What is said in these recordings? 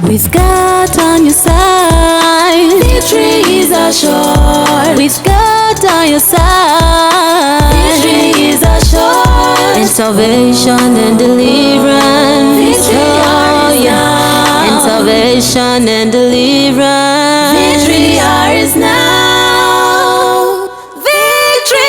With God on your side, victory is assured. With God on your side, victory is assured. In salvation and deliverance, victory is yours. In salvation and deliverance, victory is now. Victory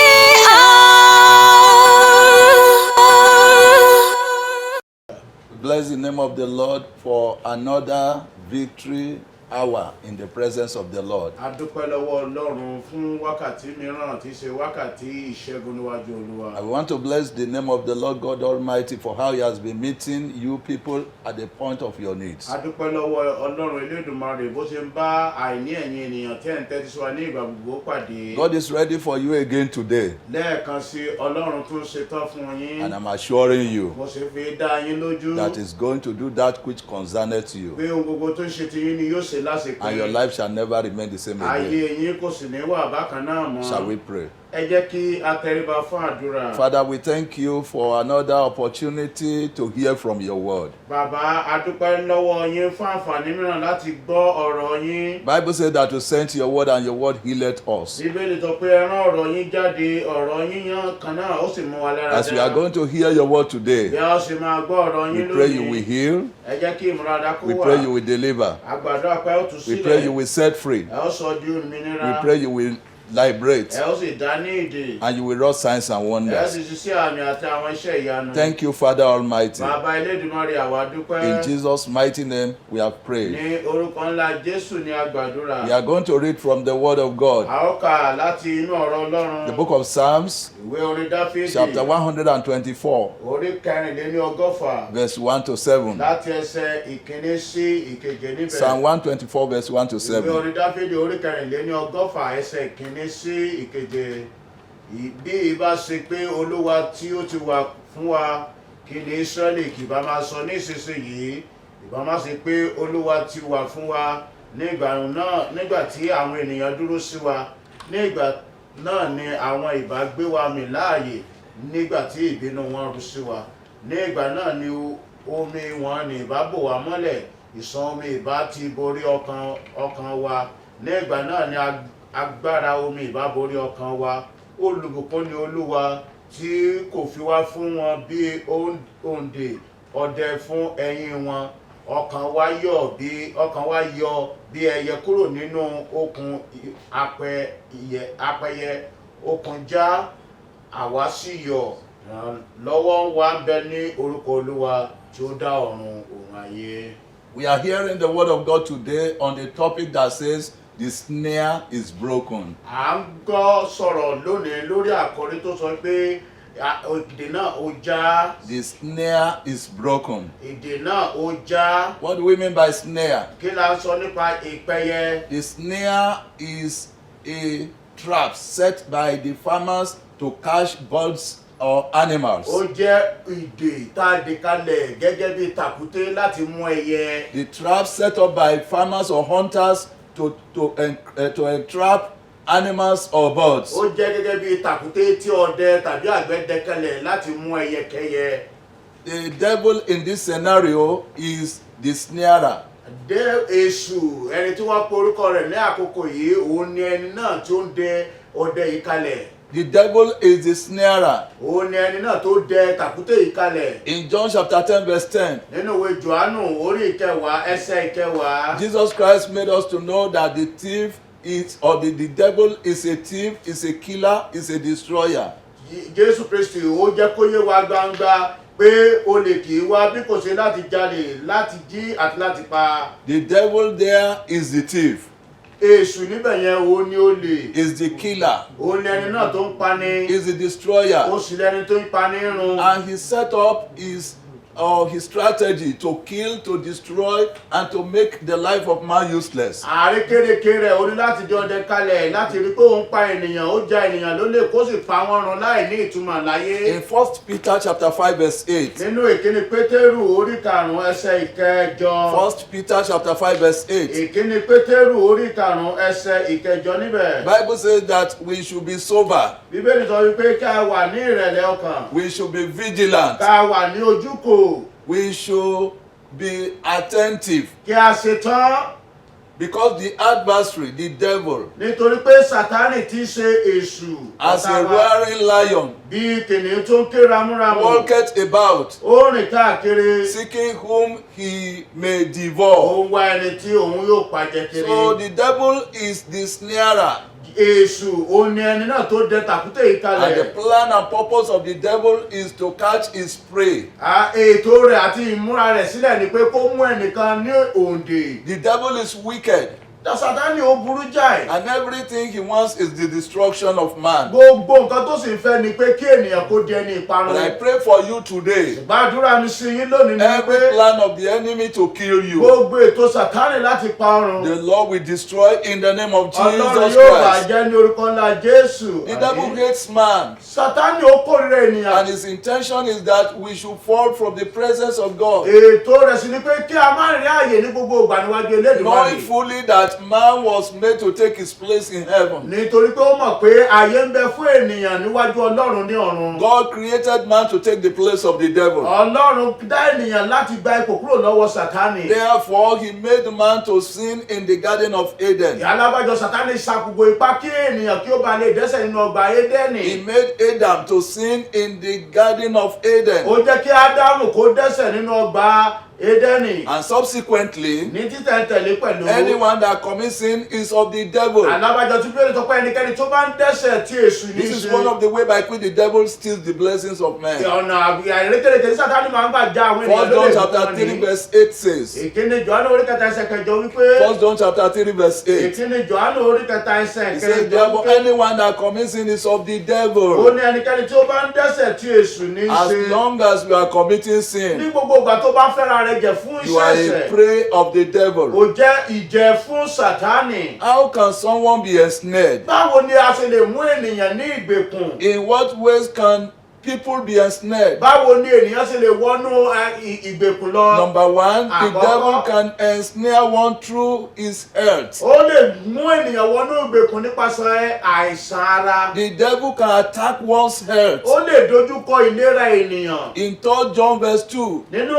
Bless the name of the Lord for another victory hour in the presence of the Lord. A dúpẹ́ lọ́wọ́ Ọlọ́run fún wákàtí mìíràn tí ṣe wákàtí ìṣẹ́gun níwájú Olúwa. I want to bless the name of the Lord God Almighty for how He has been meeting you people at the point of your needs. A dúpẹ́ lọ́wọ́ Ọlọ́run Elédùmarè bó ṣe ń bá àìní ẹ̀yin ènìyàn tẹ́ ń tẹ́tí sí wa ní ìgbà gbogbo pàdé. God is ready for you again today. Lẹ́ẹ̀kan sí Ọlọ́run tún ṣetán fún yín. And I'm assuring you Mo ṣe fi dá yín lójú. that is going to do that which concerneth you. Pé ohun gbogbo tó ń ṣe ti yín ni yóò ṣe lásìkò. And your life shall never remain the same again. Ayé yín kò sì ní wà bákan náà mọ́. Shall we pray? Ẹ jẹ́ kí a tẹríba fún àdúrà. Father, we thank you for another opportunity to hear from your word. Bàbá, a dúpẹ́ lọ́wọ́ yín fún àǹfààní mìíràn láti gbọ́ ọ̀rọ̀ yín. Bible said that you sent your word and your word healed us. Bíbélì sọ pé ẹ rán ọ̀rọ̀ yín jáde, ọ̀rọ̀ yín yán kan náà ó sì mú wa lára dá. As we are going to hear your word Bí today, a ó sì máa gbọ́ ọ̀rọ̀ we yín pray you lónìí, will heal. ẹ jẹ́ kí ìmúradá kó We wà. pray you will deliver. Àgbàdo àpẹ́ ó tú We sílẹ̀. pray you will set free. Ẹ ó sọ di òmìnira. We pray you will liberate. Ẹ ó sì dá ní ìdè. And you will wrought signs and Ẹ ó wonders. sì ṣiṣẹ́ àmì àti àwọn iṣẹ́ ìyanu. Thank you, Father Almighty. Bàbá Elédùmarè àwa dúpẹ́. In Jesus' mighty name, we have prayed. Ní orúkọ ńlá Jésù ni a gbàdúrà. We are going to read from the word of God. A ó kà láti inú ọ̀rọ̀ Ọlọ́run. The book of Psalms, Ìwé orin Dáfídì. chapter 124, Orí kẹrìnléní ọgọ́fà. verse 1 to 7. Láti ẹsẹ̀ ìkíní sí ìkeje níbẹ̀. Psalm 124, verse 1 to Ìwé 7. orin Dáfídì orí kẹrìnléní ọgọ́fà ẹsẹ̀ ìkíní sí ìkeje. Bí ìbá ṣe pé Olúwa tí ó ti wà fún wa, kí ni Ísírẹ́lì kì bá máa sọ ní ìsinsìnyí? Ìbá má ṣe pé Olúwa ti wà fún wa nígbà náà, nígbà tí àwọn ènìyàn dúró sí wa, nígbà náà ni àwọn ìbá gbé wa mì láàyè, nígbà tí ìbínú wọn rú sí wa. Nígbà náà ni omi wọn ni ìbá bò wá mọ́lẹ̀, ìṣàn omi ìbá ti borí ọkàn wa. Nígbà náà ni agbára omi ìbá borí ọkàn wa. Olùbùkún ni Olúwa tí kò fi wá fún wọn bí òǹdè ọdẹ fún ẹyin wọn. Ọkàn wa yọ bí ẹyẹ kúrò nínú okùn apẹyẹ. Okùn já, àwa sì yọ̀. Lọ́wọ́ wa ń bẹ ní orúkọ Olúwa tí ó dá ọ̀run òun ayé. We are hearing the word of God today on the topic that says, the snare is broken. À ń gbọ́ sọ̀rọ̀ lónìí lórí àkọ́rí tó sọ pé ìdè náà ó já. The snare is broken. Ìdè náà ó já. What do we mean by snare? Kí la ń sọ nípa ìpẹyẹ? The snare is a trap set by the farmers to catch birds or animals. Ó jẹ́ ìdè tá a dè kalẹ̀ gẹ́gẹ́ bí tàkúté láti mú ẹyẹ. The trap set up by farmers or hunters to entrap animals or birds. Ó jẹ́ gẹ́gẹ́ bí tàkúté tí ọdẹ tàbí àgbẹ̀ dẹ kalẹ̀ láti mú ẹyẹkẹ́yẹ. The devil in this scenario is the snarer. Èṣù, ẹni tí wọ́n pe orúkọ rẹ̀ ní àkókò yìí, òun ni ẹni náà tí ó ń dẹ ọdẹ yìí kalẹ̀. The devil is the snarer. Òun ni ẹni náà tó dẹ tàkúté yìí kalẹ̀. In John chapter 10 verse 10, Nínú ìwé Jòhánù orí ìkẹwàá ẹsẹ̀ ìkẹwàá. Jesus Christ made us to know that the thief is, or the devil is a thief, is a killer, is a destroyer. Jésù Kristi ó jẹ́ kó yé wa gbangba pé olè kì í wá bí kò ṣe láti jalè, láti jí àti láti pa. The devil there is the thief. Èṣù níbẹ̀ yẹn òun ni olè. Is the killer. Òun ni ẹni náà tó ń pani. Is the destroyer. Ó sì lẹni tó ń pani run. And he set up his strategy to kill, to destroy, and to make the life of man useless. Àrékérekè rẹ̀ ó ní láti jọ ọdẹ kalẹ̀ láti rí pé òun pa ènìyàn, ó ja ènìyàn lólè kó sì pa wọ́n run láì ní ìtumọ̀ láyé. In 1 Peter chapter 5 verse 8. Nínú ìkíni Pétérù orí karùn-ún ẹsẹ̀ ìkẹjọ. 1 Peter chapter 5 verse 8. Ìkíni Pétérù orí karùn-ún ẹsẹ̀ ìkẹjọ níbẹ̀. Bible says that we should be sober. Bíbélì sọ wípé ká wà ní ìrẹ̀lẹ̀ ọkàn. We should be vigilant. Ká wà ní ojúkò. We should be attentive kí a ṣe tán. because the adversary, the devil, Nítorí pé Sátánì tí í ṣe èṣù as a ọ̀tá wa, roaring lion, bí kìnìún tó ń ké ramúramù, walketh about, ó rìn káàkiri, seeking whom he may devour. ó ń wá ẹni tí òun yóò pàjẹ́ kiri. So the devil is the snarer, Èṣù òun ni ẹni náà tó dẹ tàkúté yìí and the kalẹ̀. plan and purpose of the devil is to catch his prey. Ètò rẹ̀ àti ìmúra rẹ̀ sílẹ̀ ni pé kó mú ẹnìkan ní òǹdè. The devil is wicked, Sátánì ó burú jáì. and everything he wants is the destruction of man. Gbogbo nǹkan tó sì ń fẹ́ ni pé kí ènìyàn kó di ẹni ìparun. But I pray for you today, Gbàdúrà mi sí yín lónìí ni every pé plan of the enemy to kill you, gbogbo ètò Sátánì láti pa ọrùn. the Lord will destroy in the name of Ọlọ́run Jesus yóò Christ. bàjẹ́ ní orúkọ ńlá Jésù. The devil hates man, Sátánì ó kórìíra ènìyàn. and his intention is that we should fall from the presence of God, Ètò rẹ̀ sì ni pé kí a má rí àyè ní gbogbo ìgbà níwájú knowing Elédùmarè. fully that man was made to take his place in heaven. Nítorí pé ó mọ̀ pé àyè ń bẹ fún ènìyàn níwájú Ọlọ́run ní ọ̀run. God created man to take the place of the devil. Ọlọ́run dá ènìyàn láti gba ipò kúrò lọ́wọ́ Sátánì. Therefore, he made man to sin in the Garden of Eden. Alábàjọ Sátánì sa gbogbo ipá kí ènìyàn kí ó ba lè dẹ́ṣẹ̀ nínú ọgbà Édẹ́nì. He made Adam to sin in the Garden of Eden. Ó jẹ́ kí Ádámù kó dẹ́ṣẹ̀ nínú ọgbà Édẹ́nì. And subsequently, Ní títẹ̀ntẹ̀lé pẹ̀lú. anyone that commits sin is of the devil. Alábàjọ tí Bíbélì sọ pé ẹnikẹ́ni tó bá ń dẹ́ṣẹ̀ tí èṣù ní í This is ṣe. one of the ways by which the devil steals the blessings of men. Ọ̀nà àìrékèrèkè tí Sátánì máa ń gbà já àwọn ènìyàn 1 John lólè chapter fún 3 wọn ní. verse 8 says, Ìkíni Jòhánù orí kẹta ẹsẹ̀ kẹjọ wípé. 1 John chapter 3 verse 8, Ìkíni Jòhánù orí kẹta ẹsẹ̀ he says, kẹjọ therefore wípé. anyone that commits sin is of the Ó devil. ní ẹnikẹ́ni tí ó bá ń dẹ́ṣẹ̀ tí èṣù ní í As ṣe. long as you are committing Ní sin, gbogbo ìgbà tó bá fẹ́ra rẹ̀ jẹ̀ fún you iṣẹ́ are a ẹ̀ṣẹ̀. prey of the devil. Ó jẹ́ ìjẹ fún Sátánì. How can someone be ensnared? Báwo ni a ṣe lè mú ènìyàn ní ìgbèkùn? In what ways can people be ensnared? Báwo ni ènìyàn ṣe lè wọnú ìgbèkùn lọ? Number one, the Àkọ́kọ́. devil can ensnare one through his health. Ó lè mú ènìyàn wọnú ìgbèkùn nípasẹ̀ àìsàn ara. The devil can attack one's health. Ó lè dojúkọ ìlera ènìyàn. In 3 John verse 2, Nínú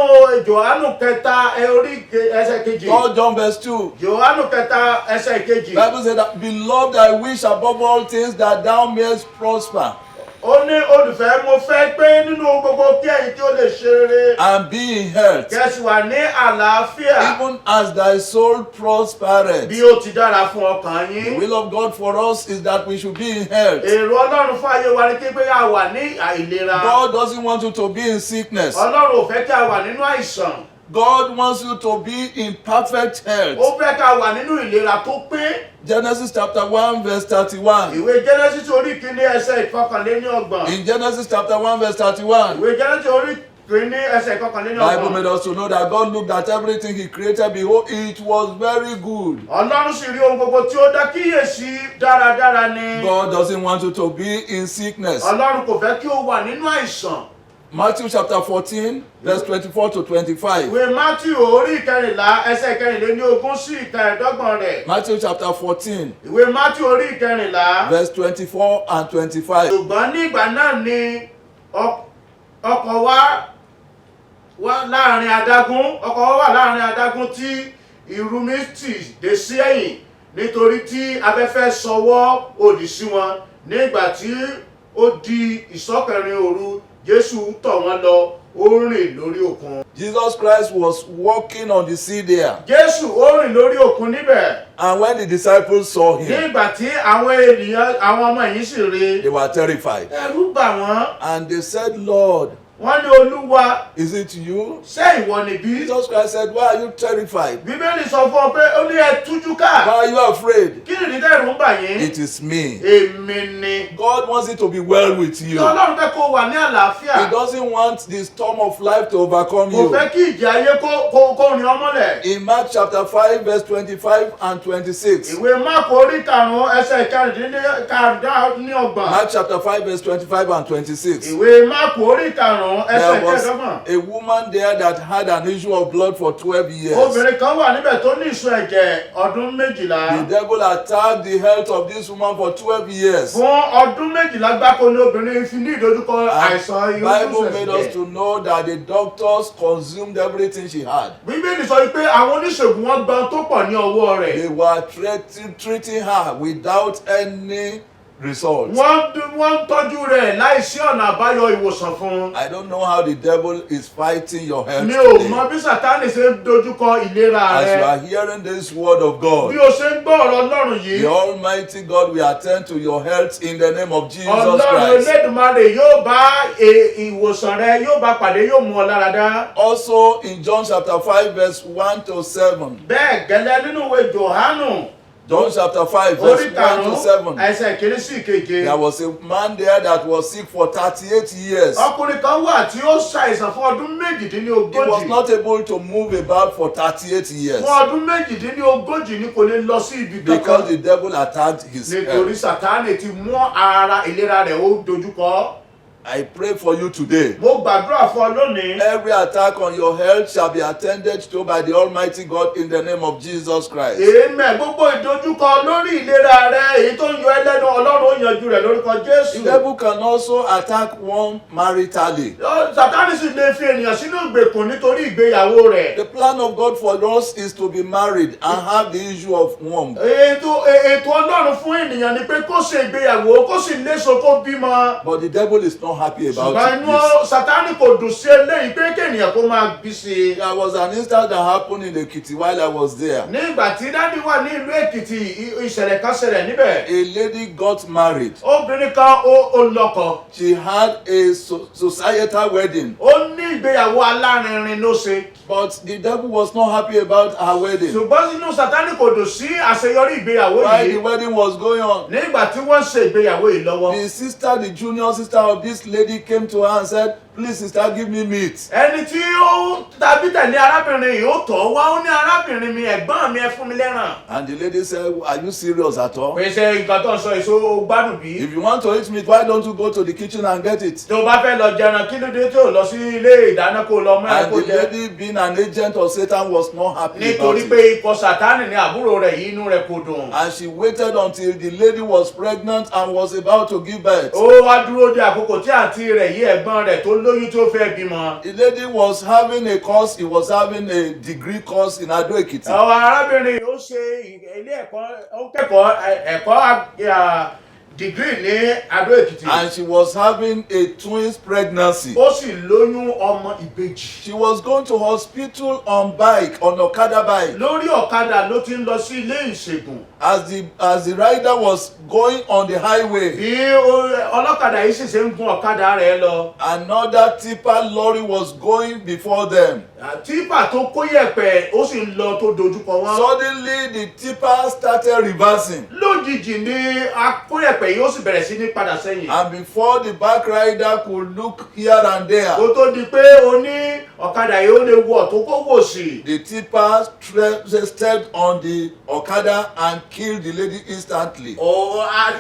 Jòhánù kẹta orí ẹsẹ̀ kejì. 3 John verse 2, Jòhánù kẹta ẹsẹ̀ kejì. Bible said that, beloved, I wish above all things that thou mayest prosper Ó ní olùfẹ́ mo fẹ́ pé nínú gbogbo kí ẹ̀yin tí ó lè ṣe rere. and be in health, Kẹ̀sì wà ní àlàáfíà. even as thy soul prospereth. Bí ó ti dára fún ọkàn The yín. will of God for us is that we should be in health. Èrò Ọlọ́run fún ayé wa ni kí pé a wà ní àìlera. God doesn't want you to be in sickness. Ọlọ́run ò fẹ́ kí a wà nínú àìsàn. God wants you to be in perfect health. Ó fẹ́ ká wà nínú ìlera tó pé. Genesis chapter 1 verse 31. Ìwé Genesis orí kìíní ẹsẹ̀ ìkọkànléníọgbọ̀n. In Genesis chapter 1 verse 31, Ìwé Genesis orí kìíní ẹsẹ̀ Bible made ìkọkànléníọgbọ̀n. us to know that God looked at everything he created, behold, it was very good. Ọlọ́run sì rí ohun gbogbo tí ó dá kíyèsí dáradára ni. God doesn't want you to be in sickness. Ọlọ́run kò fẹ́ kí o wà nínú àìsàn. Matthew chapter 14 verse 24 to 25. Ìwé Matthew orí ìkẹrìnlá ẹsẹ̀ ìkẹrìnlélógún sí ìkẹẹ̀dọ́gbọ̀n rẹ̀. Matthew chapter 14 Ìwé Matthew orí ìkẹrìnlá. verse 24 and 25. Ṣùgbọ́n ní ìgbà náà ni ọkọ̀ wà láàrin adágún. Ọkọ̀ wà láàrin adágún tí ìrúmi tì dé sí ẹ̀yìn nítorí tí afẹ́fẹ́ sọwọ́ òdì sí wọn. Nígbà tí ó di ìṣọ́kẹrin òru, Jésù tọ̀ wọ́n lọ, ó rìn lórí òkun. Jesus Christ was walking on the sea there. Jésù ó rìn lórí òkun níbẹ̀. And when the disciples saw him, Nígbà tí àwọn ọmọ ẹ̀yìn sì rí, they were terrified. ẹ̀rù bà wọ́n. And they said, Lord, Wọ́n ní Olúwa, is it you? ṣé ìwọ nìbí? Jesus Christ said, why are you terrified? Bíbélì sọ fún ọ pé ó ní ẹ tújú ká. Why are you afraid? Kí nìdí tẹ̀rù ń bà yín? It is me. Èmi ni. God wants it to be well with you. Ọlọ́run fẹ́ kó wà ní He àlàáfíà. doesn't want the storm of life to overcome Kò you. fẹ́ kí ìjì ayé kó rìn ọmọlẹ̀. In Mark chapter 5 verse 25 and 26. Ìwé Máàkù orí karùn-ún ẹsẹ̀ ìkẹrìndínlọ́gbọ̀n. Mark chapter 5 verse 25 and 26. Ìwé Máàkù orí karùn-ún karùn-ún there ẹsẹ̀ was kẹẹ̀dọ́gbọ̀n. a woman there that had an issue of blood for 12 years. Obìnrin kan wà níbẹ̀ tó ní ìsun ẹ̀jẹ̀ ọdún méjìlá. The devil attacked the health of this woman for 12 years. Fún ọdún méjìlá gbáko ni obìnrin fi ní ìdojúkọ àìsàn And irúgbìn Bible made us ẹ̀jẹ̀. to know that the doctors consumed everything she had. Bíbélì sọ pé àwọn oníṣègùn wọn gba ohun tó pọ̀ ní ọwọ́ rẹ̀. They were treating her without any result. Wọ́n tọ́jú rẹ̀ láìsí ọ̀nà àbáyọ ìwòsàn fún. I don't know how the devil is fighting your health Mi ò today. mọ bí Sátánì ṣe ń dojúkọ ìlera As you rẹ̀. are hearing this word of God, Bí o ṣe ń gbọ́ ọ̀rọ̀ Ọlọ́run yìí, the Almighty God will attend to your health in the name of Jesus Ọlọ́run Christ. Elédùmarè yóò bá ìwòsàn rẹ yóò bá pàdé yóò mú ọ lára dá. Also in John chapter 5 verse 1 to 7. Bẹ́ẹ̀ gẹ́lẹ́ nínú ìwé Jòhánù John chapter 5 verse orí 1 to 7. karùn-ún ẹsẹ̀ kìíní sí ìkeje. There was a man there that was sick for 38 years. Ọkùnrin kan wà tí ó ṣàìsàn fún ọdún He was méjìdínlógójì. not able to move about for 38 years Fún ọdún méjìdínlógójì ni kò lè lọ sí ibi because kankan. the devil attacked his Nítorí health. Sátánì ti mú ara ìlera rẹ̀ ó dojúkọ. I pray for you today. Mo gbàdúrà fún ọ lónìí. Every attack on your health shall be attended to by the Almighty God in the name of Jesus Christ. Èémẹ̀ gbogbo ìdojúkọ lórí ìlera rẹ èyí tó ń yọ ẹ́ lẹ́nu Ọlọ́run ó yanjú rẹ̀ lórúkọ The Jésù. devil can also attack one maritally. Sátánì sì lè fi ènìyàn sínú ìgbèkùn nítorí ìgbéyàwó rẹ̀. The plan of God for us is to be married and have the issue of womb. Ètò Ọlọ́run fún ènìyàn ni pé kó ṣe ìgbéyàwó kó sì léso kó bímọ. But the devil is not happy about Ṣùgbọ́n inú this. Sátánì kò dùn sí eléyìí pé kéènìyàn kó máa bí sí i. There was an incident that happened in Ekiti while I was there. Ní ìgbà tí dádì wà ní ìlú Èkìtì ìṣẹ̀lẹ̀ kan ṣẹlẹ̀ níbẹ̀. A lady got married. Obìnrin kan ó lọ́kọ. She had a societal wedding. Ó ní ìgbéyàwó alárinrin ló ṣe. But the devil was not happy about her wedding. Ṣùgbọ́n inú Sátánì kò dùn sí àṣeyọrí ìgbéyàwó While the yìí. wedding was going on, Nígbà tí wọ́n ṣe ìgbéyàwó yìí lọ́wọ́. the sister, the junior sister of this lady came to her and said, "Please, sister, give me meat." Ẹni tí ó tàbí tẹ̀lé arábìnrin yìí ó tọ̀ wá ó ní arábìnrin mi ẹ̀gbọ́n mi ẹ fún mi lẹ́ràn. And the lady said, "Are you serious at all? Pèsè nǹkan tó ń sọ èso gbádùn bí. If you want to eat meat, why don't you go to the kitchen and get it?" Tó o bá fẹ́ lọ jẹran kí ló dé tó lọ sí ilé ìdáná kó lọ mọ́ ẹ And kó the jẹ. lady, being an agent of Satan, was not happy about Nítorí pé it. ikọ̀ Sátánì ní àbúrò rẹ̀ yìí inú rẹ̀ kò dùn. And she waited until the lady was pregnant and was about to give birth. Ó wá dúró de àkókò tí àǹtí rẹ̀ yí ẹ̀gbọ́n rẹ̀ tó lóyún tó fẹ́ bímọ. The lady was having a course, he was having a degree course in Ado Ekiti. Àwọn arábìnrin ó ṣe ilé ẹ̀kọ́ ó kẹ́kọ̀ọ́ ẹ̀kọ́ degree ní Adó Èkìtì. And she was having a twins pregnancy. Ó sì lóyún ọmọ ìbejì. She was going to hospital on bike, on Okada bike. Lórí ọ̀kadà ló ti ń lọ sí ilé ìṣègùn. As the rider was going on the highway, Bí ọlọ́kadà yìí sì ṣe ń gun ọ̀kadà rẹ̀ lọ. another tipper lorry was going before them. Típà tó kó yẹ̀pẹ̀ ó sì ń lọ tó dojúkọ wọn. Suddenly, the tipper started reversing. Lójijì ni akóyẹ̀pẹ̀ yìí ó sì bẹ̀rẹ̀ sí ní padà sẹ́yìn. And before the back rider could look here and there, Kó tó di pé oní ọ̀kadà yìí ó lè wọ̀ tó kó wò sí. the tipper stepped on the Okada and killed the lady instantly.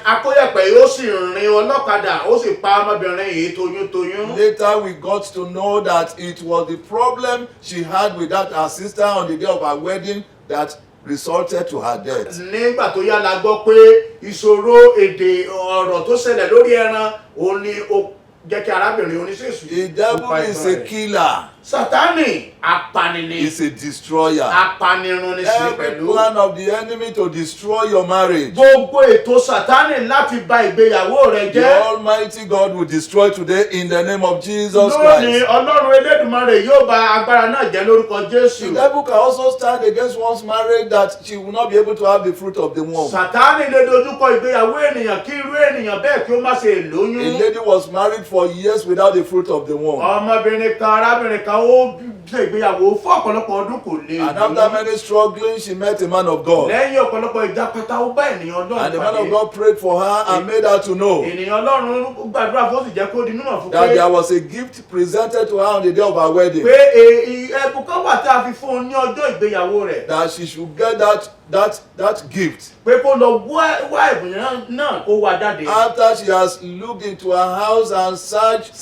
Akóyẹ̀pẹ̀ yìí ó sì rin ọlọ́kadà ó sì pa ọmọbìnrin yìí toyúntoyún. Later, we got to know that it was the problem she had with that her sister on the day of her wedding that resulted to her death. Nígbà tó yá la gbọ́ pé ìṣòro èdè ọ̀rọ̀ tó ṣẹlẹ̀ lórí ẹran òun ni ó jẹ́ kí arábìnrin oníṣèṣù. The devil is a killer. Sátánì apanini. Is a destroyer. Apanirun ni sí Every pẹ̀lú. plan of the enemy to destroy your marriage, Gbogbo ètò Sátánì láti bà ìgbéyàwó rẹ the jẹ́. Almighty God will destroy today in the name of Jesus Lónìí Christ. Ọlọ́run Elédùmarè yóò bà agbára náà jẹ́ lórúkọ The Jésù. devil can also stand against one's marriage that she will not be able to have the fruit of the womb. Sátánì lè dojúkọ ìgbéyàwó ènìyàn kí irú ènìyàn bẹ́ẹ̀ kí ó má ṣe A lóyún. lady was married for years without the fruit of the womb. Ọmọbìnrin kan arábìnrin kan ó ṣe ìgbéyàwó fún ọ̀pọ̀lọpọ̀ ọdún kò lè And after many struggling, she met a man of God. lẹ́yìn ọ̀pọ̀lọpọ̀ ìjápẹ́ta ó bá ènìyàn Ọlọ́run And the man pàdé. of God prayed for her and made her to know Ènìyàn Ọlọ́run gbàdúrà fún ó sì jẹ́ kó di mímọ̀ fún that pé there was a gift presented to her on the day of her wedding. ẹ̀bùn kan wà tí a fi fún un ní ọjọ́ ìgbéyàwó rẹ̀. That she should get that gift. Pé kó lọ wá ẹ̀bùn náà kó wá jáde. After she has looked into her house and searched,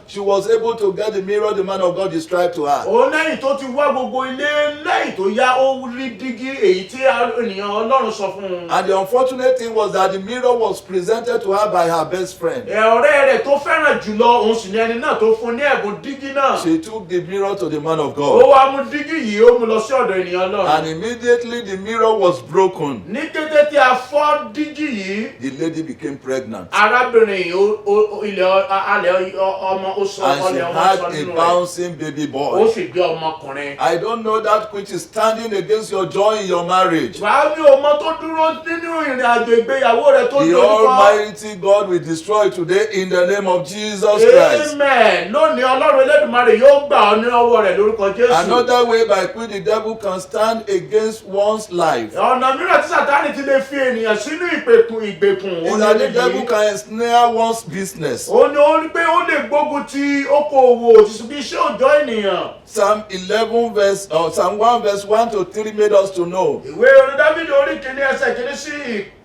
she was able to get the mirror the man of God described to her. Òun lẹ́yìn tó ti wá gbogbo ilé lẹ́yìn tó yá ó rí dígí èyí tí ènìyàn Ọlọ́run sọ fún un. And the unfortunate thing was that the mirror was presented to her by her best friend. Ọ̀rẹ́ rẹ̀ tó fẹ́ràn jùlọ òun sì ni ẹni náà tó fún ní ẹ̀bùn dígí náà. She took the mirror to the man of Ó God. wá mú dígí yìí ó mú lọ sí ọ̀dọ̀ ènìyàn Ọlọ́run. And immediately the mirror was broken. Ní kété tí a fọ́ dígí yìí, The lady became pregnant. arábìnrin yìí ilẹ̀ alẹ̀ ọmọ ó sọ And she ọlẹ̀ ọmọ had sọ a nínú rẹ̀. bouncing baby Ó boy. sì gbé ọmọkùnrin. I don't know that which is standing against your joy in your marriage. Wàá ní ọmọ tó dúró nínú ìrìn àjò ìgbéyàwó rẹ̀ tó The dúró kọ́. Almighty God will destroy today in the name of Jesus Christ. Amen. Lónìí Ọlọ́run Elédùmarè yóò gbà ọ́ ní ọwọ́ rẹ̀ lórúkọ Jésù. Another way by which the devil can stand against one's life Ọ̀nà mìíràn tí Sátánì ti lè fi ènìyàn sínú ìgbèkùn is that the devil can ensnare one's business. Ó ní ó ní pé ó lè gbógun ti okòòwò bí iṣẹ́ òòjọ́ ènìyàn. Psalm 1 verse 1 to 3 made us to know. Ìwé orin Dáfídì orí kìíní ẹsẹ̀ kìíní sí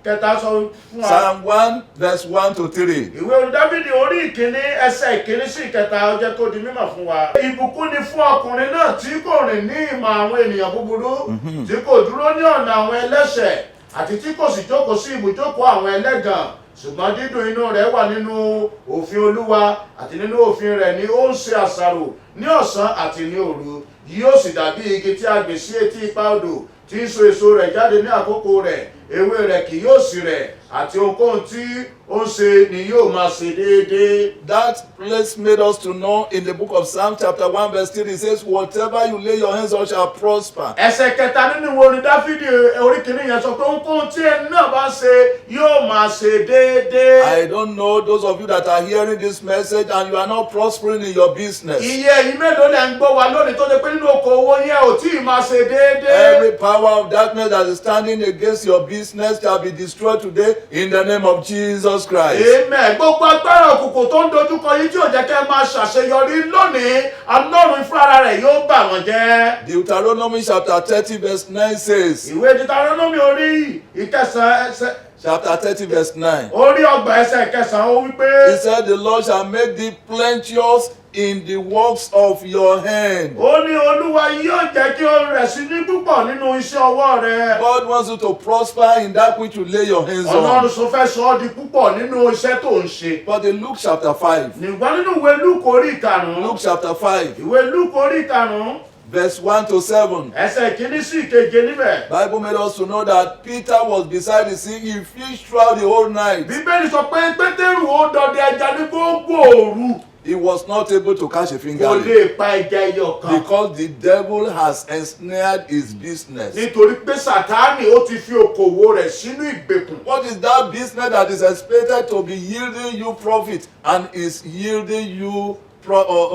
ìkẹta sọ fún wa. Psalm 1 verse 1 to 3. Ìwé orin Dáfídì orí ìkíní ẹsẹ̀ ìkíní sí ìkẹta ó jẹ́ kó di mímọ̀ fún wa. Ìbùkún ni fún ọkùnrin náà tí kò rìn ní ìmọ̀ àwọn ènìyàn búburú, tí kò dúró ní ọ̀nà àwọn ẹlẹ́ṣẹ̀, àti tí kò sì jókòó sí ibùjókòó àwọn ẹlẹ́gàn. Ṣùgbọ́n dídùn inú rẹ̀ wà nínú òfin Olúwa, àti nínú òfin rẹ̀ ni ó ń ṣe àṣàrò ní ọ̀sán àti ní òru. Yóò sì dàbí igi tí a gbìn sí etí ipa odò, tí ń so èso rẹ̀ jáde ní àkókò rẹ̀, ewé rẹ̀ kì yóò sì rẹ̀, àti ohunkóhun tí ó ń ṣe ni yóò máa ṣe déédéé. That place made us to know in the book of Psalm chapter 1 verse 3, it says, whatever you lay your hands on shall prosper. Ẹsẹ̀ kẹta nínú ìwé orin Dáfídì orí kìíní yẹn sọ pé ohunkóhun tí ẹni náà bá ń ṣe yóò máa ṣe déédéé. I don't know those of you that are hearing this message and you are not prospering in your business. Iye èyí mélòó lẹ ń gbọ́ wa lónìí tó ṣe pé nínú okòwò yẹn ò tí ì máa ṣe déédéé. Every power of darkness that is standing against your business shall be destroyed today in the name of Jesus Christ. Amen. Gbogbo agbára òkùnkùn tó ń dojúkọ yín tí ò jẹ́ kẹ́ máa ṣàṣeyọrí lónìí, Ọlọ́run fúnra rẹ̀ yóò bà wọ́n jẹ́. Deuteronomy chapter 30 verse 9 says, Ìwé Deuteronomy orí ìkẹsàn-án ẹsẹ̀ chapter 30 verse 9. orí ọgbà ẹsẹ̀ kẹsàn-án ó wípé. He said, the Lord shall make thee plenteous in the works of your hand. Ó ní Olúwa yóò jẹ́ kí ó rẹ̀ sí ní púpọ̀ nínú iṣẹ́ ọwọ́ rẹ̀. God wants you to prosper in that which you lay your hands Ọlọ́run on. sọ fẹ́ sọ ọ́ di púpọ̀ nínú iṣẹ́ tó ń ṣe. But in Luke chapter 5, Nígbà nínú ìwé Lúùkù orí ìkarùn-ún. Luke chapter 5, Ìwé Lúùkù orí ìkarùn-ún. verse 1 to 7, Ẹsẹ̀ kìíní sí ìkeje níbẹ̀. Bible made us to know that Peter was beside the sea. He fished throughout the whole night. Bíbélì sọ pé Pétérù ó dọdẹ ẹja ní gbogbo òru. He was not able to catch a finger Kò lè pa ẹja ẹyọ kan. because the devil has ensnared his business. Nítorí pé Sátánì ó ti fi okòwò rẹ̀ sínú ìgbèkùn. What is that business that is expected to be yielding you profit and is yielding you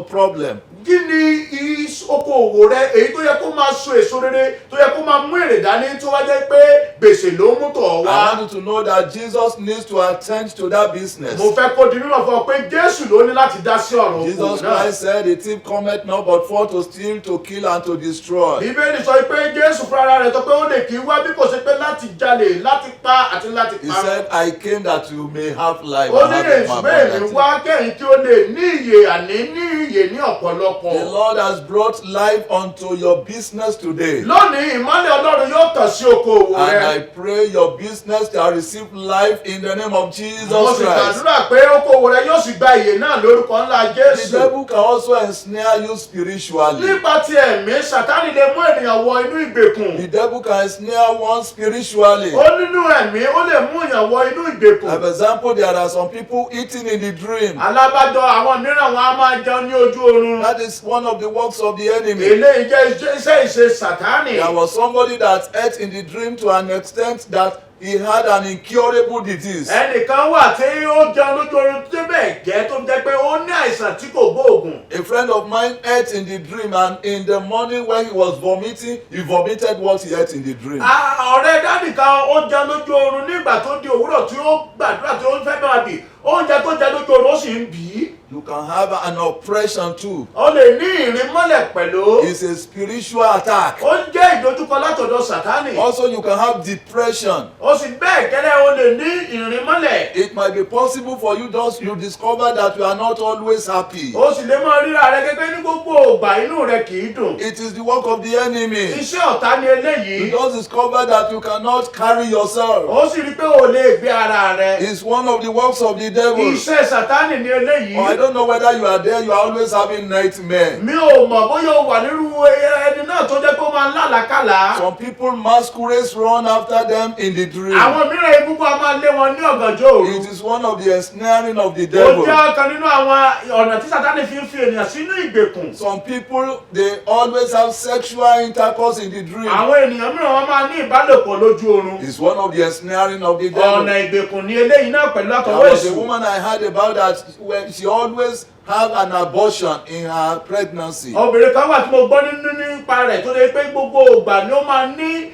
problem? Kí ni okòwò rẹ èyí tó yẹ kó máa so èso rere tó yẹ kó máa mú èrè dání tó wá jẹ́ pé gbèsè ló mú tọ̀ wá. I want you to know that Jesus needs to attend to that business. Mo fẹ́ kó di mímọ̀ fún ọ pé Jésù ló ní láti dá sí ọ̀rọ̀ Jesus okòwò náà. Christ said, the thief cometh not but for to steal, to kill, and to destroy. Bíbélì sọ pé Jésù fúnra rẹ̀ sọ pé ó lè kí wá bí kò ṣe pé láti jalè, láti pa àti láti He parun. said, I came that you may have life Ó and ní have it èṣù more bẹ́ẹ̀ ní abundantly. wá kẹ́yìn tí ó lè ní ìyè àní ní ìyè ní ọ̀pọ̀lọpọ̀. The Lord has brought life unto your business today. Lónìí ìmọ́lẹ̀ Ọlọ́run yóò tàn sí okòwò And I rẹ. pray your business shall receive life in the name of Mo Jesus sì Christ. gbàdúrà pé okòwò rẹ yóò sì gba ìyè náà lórúkọ ńlá The Jésù. devil can also ensnare you spiritually. Nípa ti ẹ̀mí, Sátánì lè mú ènìyàn wọ inú ìgbèkùn. The devil can ensnare one spiritually. Ó nínú ẹ̀mí, ó lè mú ènìyàn wọ inú ìgbèkùn. For example, there are some people eating in the dream. Alábàjọ àwọn mìíràn wọn á máa jẹun ní ojú oorun. That is one of the works of the enemy. Eléyìí jẹ́ iṣẹ́ ìṣe Sátánì. There was somebody that ate in the dream to an extent that he had an incurable disease. ẹnìkan wà tí ó jẹun lójú oorun tó bẹ́ẹ̀ gẹ́ tó jẹ́ pé ó ní àìsàn tí kò gbóògùn. A friend of mine ate in the dream, and in the morning when he was vomiting, he vomited what he ate in the dream. ọ̀rẹ́ dádì kan ó jẹun lójú oorun nígbà tó di òwúrọ̀ tí ó gbàdúrà tí ó fẹ́ bá bì oúnjẹ tó jẹ lójú oorun ó sì ń bì í. You can have an oppression too. ó lè ní ìrìnmọ́lẹ̀ pẹ̀lú. It's a spiritual attack. ó jẹ́ ìdojúkọ látọ̀dọ̀ Sátánì. Also, you can have depression. ó sì bẹ́ẹ̀ gẹ́lẹ́ ó lè ní ìrìnmọ́lẹ̀. It might be possible for you, just you discover that you are not always happy. ó sì lè máa ríra rẹ gẹ́gẹ́ ní gbogbo ògbà inú rẹ kì í dùn. It is the work of the enemy. iṣẹ́ ọ̀tá ni eléyìí. You just discover that you cannot carry yourself. ó sì rí pé o lè gbé ara rẹ. It's one of the works of the devil. iṣẹ́ Sátánì ni eléyìí. I don't know whether you are there, you are always having nightmares. mi ò mọ̀ bóyá o wà nírú ẹni náà tó jẹ́ pé ó máa ń lálàkàlà. Some people masquerades run after them in the dream. àwọn mìíràn egungun a máa lé wọn ní ọ̀gànjọ́ òru. It is one of the ensnaring of the ó devil. jẹ́ ọ̀kan nínú àwọn ọ̀nà tí Sátánì fi ń fi ènìyàn sínú ìgbèkùn. Some people, they always have sexual intercourse in the dream. àwọn ènìyàn mìíràn wọn máa ní ìbálòpọ̀ lójú oorun. It's one of the ensnaring of the devil. ọ̀nà ìgbèkùn ni eléyìí náà pẹ̀lú There àtọwọ́ was a èṣù. woman I heard about that when she always have an abortion in her pregnancy. obìnrin kan wà tí mo gbọ́ nínú nípa rẹ̀ tó lè pé gbogbo ìgbà ni ó máa ní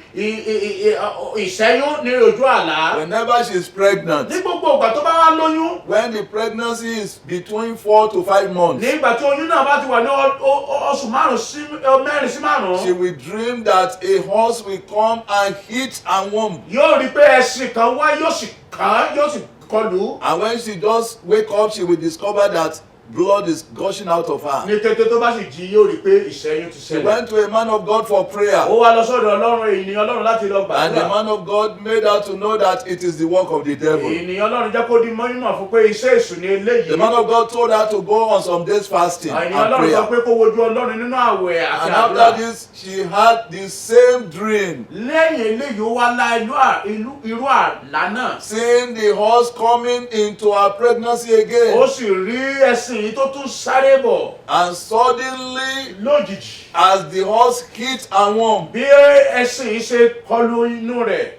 ìṣẹ́yún ní ojú àlá. Whenever she's pregnant, ní gbogbo ìgbà tó bá wá lóyún. when the pregnancy is between 4 to 5 months, nígbà tí oyún náà bá ti wà ní oṣù mẹ́rin sí márùn-ún. she will dream that a horse will come and hit her womb. yóò rí pé ẹṣin kan wá yóò sì kàn án yóò sì kọlù. And when she just wake up, she will discover that blood is gushing out of her. ní kété tó bá sì jí yóò rí pé ìṣẹ́yún ti She ṣẹlẹ̀. went to a man of God for prayer. ó wá lọ sọ́dọ̀ Ọlọ́run ènìyàn Ọlọ́run láti lọ And the gbàdúrà. man of God made her to know that it is the work of the devil. ènìyàn Ọlọ́run jẹ́ kó di mọ́yúnmọ́ fún pé iṣẹ́ èṣù ni eléyìí. The man of God told her to go on some days fasting ènìyàn and Ọlọ́run sọ prayer. pé kó wojú Ọlọ́run nínú àwẹ̀ àti And àdúrà. after this, she had the same dream, lẹ́yìn eléyìí ó wá lá irú àlá náà. seeing the horse coming into her pregnancy again. ó sì rí ẹṣin yìí tó tún sáré bọ̀ And suddenly, lójijì. as the horse hit her womb, bí ẹṣin yìí ṣe kọlu inú rẹ̀.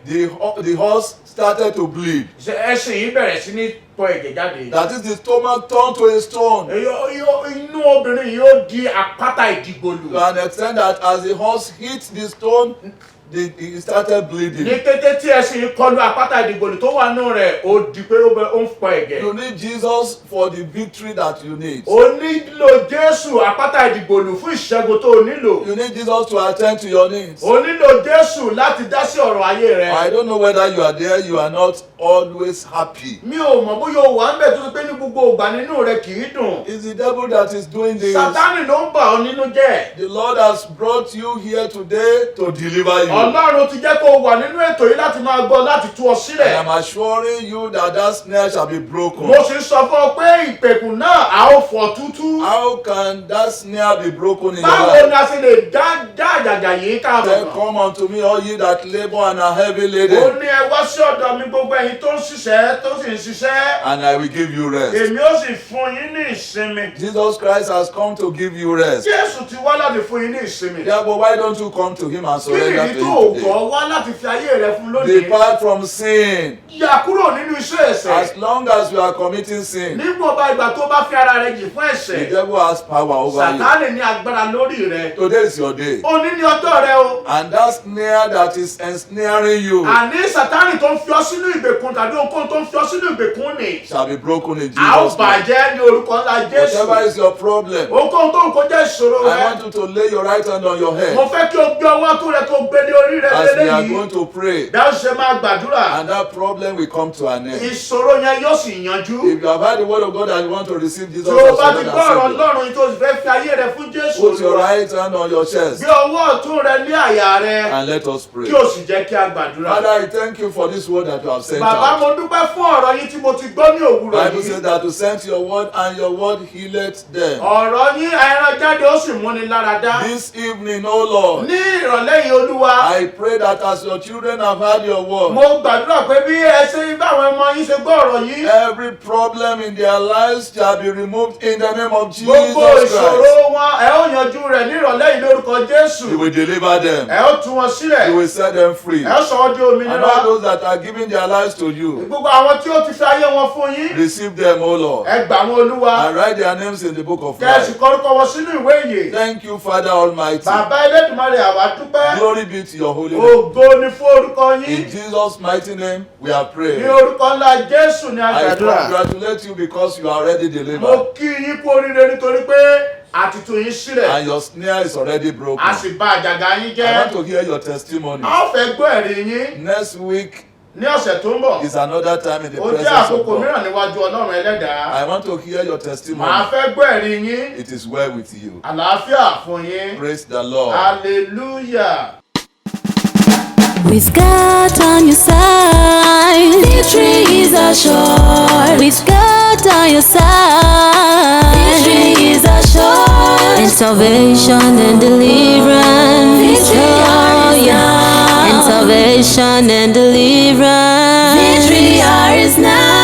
the horse started to bleed. ẹṣin yìí bẹ̀rẹ̀ sí ní pọ ẹ̀jẹ̀ jáde. That is, the stomach turned to a stone. inú obìnrin yìí ó di àpáta ìdìgbòlù. To an extent that as the horse hit the stone, it started bleeding. ní kété tí ẹṣin yìí kọlu àpáta ìdìgbòlù tó wà nínú rẹ̀ ó di pé ó ń pọ ẹ̀jẹ̀. You need Jesus for the victory that you need. o nílò Jésù àpáta ìdìgbòlù fún ìṣẹ́gun tó o nílò. You need Jesus to attend to your needs. o nílò Jésù láti dá sí ọ̀rọ̀ ayé rẹ. I don't know whether you are there, you are not always happy. mi ò mọ̀ bóyá o wà ń bẹ̀ tó ti pé ní gbogbo ìgbà nínú rẹ kì í dùn. It's the devil that is doing this. Sátánì ló ń bà ọ́ nínú jẹ́. The Lord has brought you here today to deliver you. Ọlọ́run ti jẹ́ kó o wà nínú ètò yìí láti máa gbọ́ láti tú ọ And sílẹ̀. I'm assuring you that that snare shall be broken. mo sì sọ fún ọ pé ìpèkùn náà a ó fọ́ tútú. How can that snare be broken in your báwo life? ni a ṣe lè dá àjàgà yìí ká Then bọ̀? come unto me, all ye that labor and are heavy ó laden, ní ẹ wá sí ọ̀dọ̀ mi gbogbo ẹ̀yin tó ń ṣiṣẹ́ tó sì ń ṣiṣẹ́. and I will give you rest. èmi ó sì fún yín ní ìsinmi. Jesus Christ has come to give you rest. Jésù ti wá láti fún yín ní ìsinmi. Therefore, why don't you come to him and kí surrender nìdí to tó o him gbọ́ today? wá láti fi ayé rẹ fún lónìí? Depart from sin. yà kúrò nínú iṣẹ́ ẹ̀ṣẹ̀. As long as you are committing sin, nígbà ìgbà tó bá fi ara rẹ jì fún the ẹ̀ṣẹ̀. devil has power over you. Sàtánì ní agbára lórí rẹ. Today is your day. òní ní ọjọ́ rẹ o. And that snare that is ensnaring you àní Sàtánì tó ń fi ọ sínú ìgbèkùn tàbí ohunkóhun tó ń fi ọ sínú ìgbèkùn ni. shall be broken in a ó Jesus' name. bàjẹ́ ní orúkọ ńlá Jésù. Whatever is your problem, ohunkóhun tó ń kọjá ìṣòro I rẹ. want you to lay your right hand on your mo head fẹ́ kí o gbé ọwọ́ tó rẹ kó gbé ní orí rẹ as we are lélẹ́yìí. going to pray, bí a ṣe máa gbàdúrà. and that problem will come to an end. ìṣòro yẹn yóò sì yanjú. If you have heard the word of God and you want to receive Jesus tí o as bá your ti Lord gbọ́ ọ̀rọ̀ and Savior, Ọlọ́run tó sì fẹ́ fi ayé rẹ fún Jésù put your Olúwa. right hand on your chest gbé ọwọ́ ọ̀tún rẹ ní àyà rẹ. and let us pray. kí o sì jẹ́ kí a gbàdúrà. Father, I thank you for this word that you have sent bàbá out. mo dúpẹ́ fún ọ̀rọ̀ yín tí mo ti gbọ́ ní òwúrọ̀ Bible says yìí. that you sent your word and your word healeth them. ọ̀rọ̀ yín ẹran jáde ó sì múni lára dá. This evening, O Lord, ní ìrọ̀lẹ́ yìí Olúwa. I pray that as your children have heard your word, Mo gbàdúrà pé bí ẹ ṣe bá àwọn ọmọ yín ṣe gbọ́ ọ̀rọ̀ yìí. every problem in their lives shall be removed in the name of Jesus Gbogbo ìṣòro Christ. wọn ẹ ó yanjú rẹ̀ ní ìrọ̀lẹ́ yìí lórúkọ Jésù. You will deliver them. Ẹ ó tú wọn sílẹ̀. You will set them free. Ẹ ó sọ ọ́ di And òmìnira. all those that are giving their lives to you, Gbogbo àwọn tí ó ti fi ayé wọn fún yín. receive them, O Lord, Ẹ gbà wọn Olúwa. and write their names in the book of Kẹ́sì life. kọ́rúkọ wọn sínú ìwé ìyè. Thank you, Father Almighty. Bàbá Elédùmarè àwa dúpẹ́. Glory be to your holy name. Ògo ni fún orúkọ In yín. Jesus' mighty name, we are Ní praying. orúkọ ńlá Jésù ni a I gbàdúrà. congratulate you because you are already Mo delivered, kí yín kú oríire nítorí pé àtìtù yín sílẹ̀. and your snare is already broken. A sì bà àjàgà yín I jẹ́. want to hear your testimony. A ó fẹ́ gbọ́ ẹ̀rí yín Next week ní ọ̀sẹ̀ tó ń bọ̀. is another time in the Ó jẹ́ presence of àkókò God. mìíràn níwájú Ọlọ́run Ẹlẹ́dàá. I want to hear your Màá testimony. fẹ́ gbọ́ ẹ̀rí yín. It is well with you. Àlàáfíà fún yín. Praise the Lord. Hallelujah. With God on your side, victory is assured. With God on your side, victory is assured. And salvation and deliverance, victory yeah. And salvation and deliverance, victory is now.